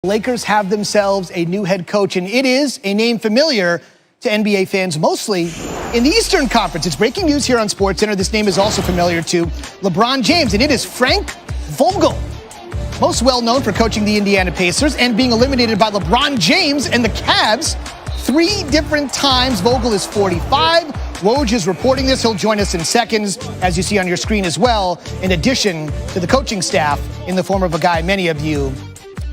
Lakers have themselves a new head coach, and it is a name familiar to NBA fans, mostly in the Eastern Conference. It's breaking news here on SportsCenter. This name is also familiar to LeBron James, and it is Frank Vogel, most well known for coaching the Indiana Pacers and being eliminated by LeBron James and the Cavs 3 different times. Vogel is 45. Woj is reporting this. He'll join us in seconds, as you see on your screen as well, in addition to the coaching staff in the form of a guy many of you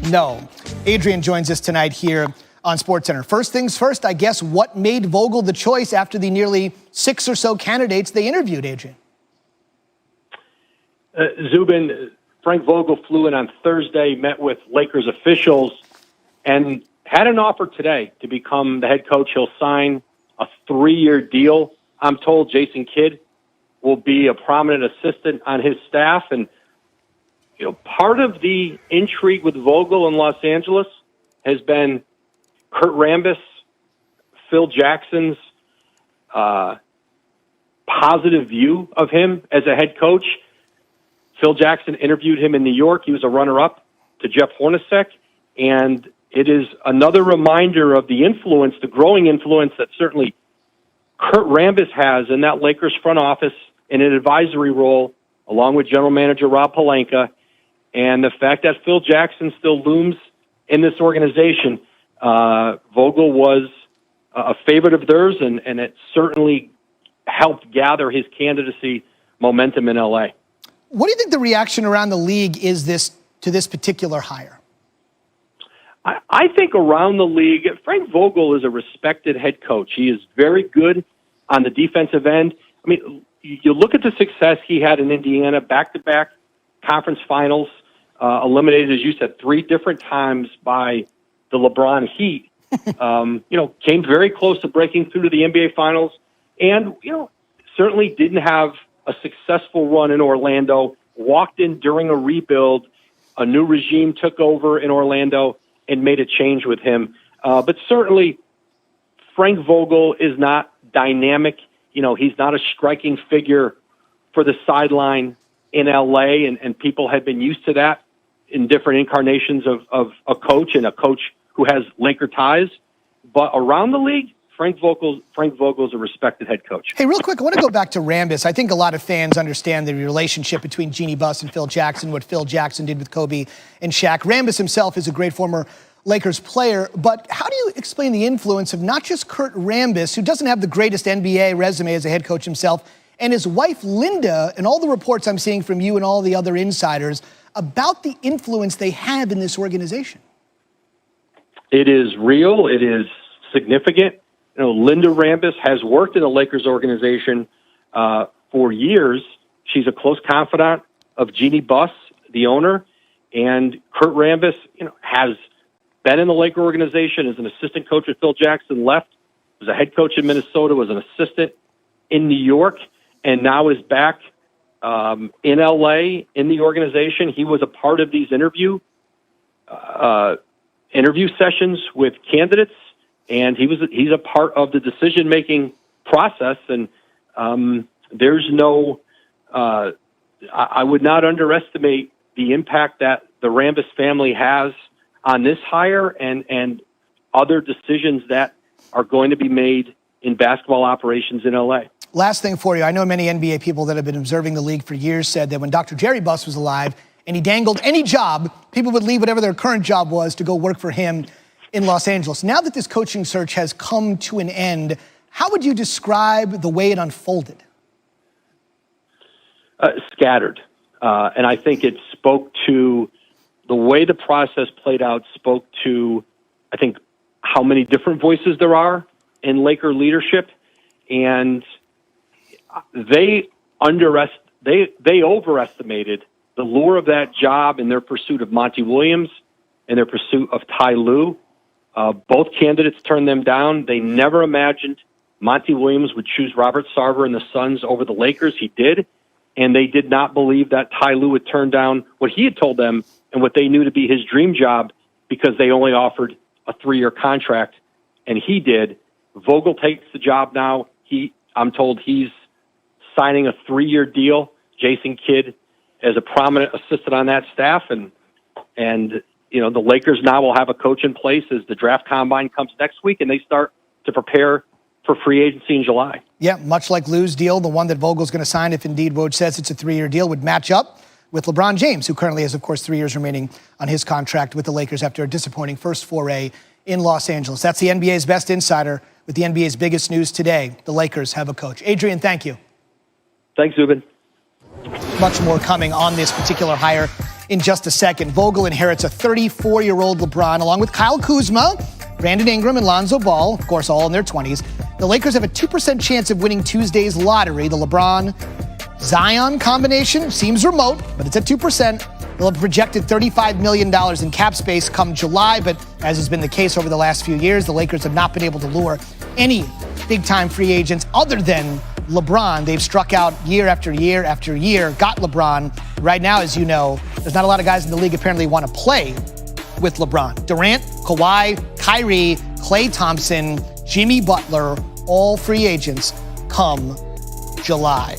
know. Adrian joins us tonight here on SportsCenter. First things first, I guess, what made Vogel the choice after the nearly 6 or so candidates they interviewed, Adrian? Zubin, Frank Vogel flew in on Thursday, met with Lakers officials, and had an offer today to become the head coach. He'll sign a 3-year deal. I'm told Jason Kidd will be a prominent assistant on his staff. And, you know, part of the intrigue with Vogel in Los Angeles has been Kurt Rambis, Phil Jackson's positive view of him as a head coach. Phil Jackson interviewed him in New York. He was a runner-up to Jeff Hornacek. And it is another reminder of the influence, the growing influence that certainly Kurt Rambis has in that Lakers front office in an advisory role, along with general manager Rob Pelinka. And the fact that Phil Jackson still looms in this organization, Vogel was a favorite of theirs, and it certainly helped gather his candidacy momentum in L.A. What do you think the reaction around the league is to this particular hire? I think around the league, Frank Vogel is a respected head coach. He is very good on the defensive end. I mean, you look at the success he had in Indiana, back-to-back conference finals, eliminated, as you said, 3 different times by the LeBron Heat. Came very close to breaking through to the NBA Finals, and certainly didn't have a successful run in Orlando. Walked in during a rebuild. A new regime took over in Orlando and made a change with him. But certainly, Frank Vogel is not dynamic. He's not a striking figure for the sideline in L.A., and people have been used to that in different incarnations of a coach and a coach who has Laker ties. But around the league, Frank Vogel's a respected head coach. Hey, real quick, I want to go back to Rambis. I think a lot of fans understand the relationship between Jeannie Buss and Phil Jackson, what Phil Jackson did with Kobe and Shaq. Rambis himself is a great former Lakers player, but how do you explain the influence of not just Kurt Rambis, who doesn't have the greatest NBA resume as a head coach himself, and his wife Linda, and all the reports I'm seeing from you and all the other insiders about the influence they have in this organization? It is real. It is significant. Linda Rambis has worked in the Lakers organization for years. She's a close confidant of Jeannie Buss, the owner, and Kurt Rambis, has been in the Laker organization as an assistant coach with Phil Jackson, left, was a head coach in Minnesota, was an assistant in New York, and now is back in L.A. in the organization. He was a part of these interview sessions with candidates, and he's a part of the decision-making process. And there's no, I would not underestimate the impact that the Rambis family has on this hire and other decisions that are going to be made in basketball operations in L.A. Last thing for you. I know many NBA people that have been observing the league for years said that when Dr. Jerry Buss was alive and he dangled any job, people would leave whatever their current job was to go work for him in Los Angeles. Now that this coaching search has come to an end, how would you describe the way it unfolded? Scattered. And I think it spoke to the way the process played out, spoke to, I think, how many different voices there are in Laker leadership. And they overestimated the lure of that job in their pursuit of Monty Williams and their pursuit of Ty Lue. Both candidates turned them down. They never imagined Monty Williams would choose Robert Sarver and the Suns over the Lakers. He did. And they did not believe that Ty Lue would turn down what he had told them and what they knew to be his dream job because they only offered a 3-year contract, and he did. Vogel takes the job now. I'm told he's signing a 3-year deal. Jason Kidd as a prominent assistant on that staff, and the Lakers now will have a coach in place as the draft combine comes next week, and they start to prepare for free agency in July. Yeah, much like Lou's deal, the one that Vogel's going to sign, if indeed Woj says it's a 3-year deal, would match up with LeBron James, who currently has, of course, 3 years remaining on his contract with the Lakers after a disappointing first foray in Los Angeles. That's the NBA's best insider with the NBA's biggest news today. The Lakers have a coach. Adrian, thank you. Thanks, Zubin. Much more coming on this particular hire in just a second. Vogel inherits a 34-year-old LeBron along with Kyle Kuzma, Brandon Ingram, and Lonzo Ball, of course, all in their 20s. The Lakers have a 2% chance of winning Tuesday's lottery. The LeBron-Zion combination seems remote, but it's at 2%. They'll have projected $35 million in cap space come July, but as has been the case over the last few years, the Lakers have not been able to lure any big-time free agents other than LeBron. They've struck out year after year after year, got LeBron. Right now, as you know, there's not a lot of guys in the league apparently want to play with LeBron. Durant, Kawhi, Kyrie, Klay Thompson, Jimmy Butler, all free agents come July.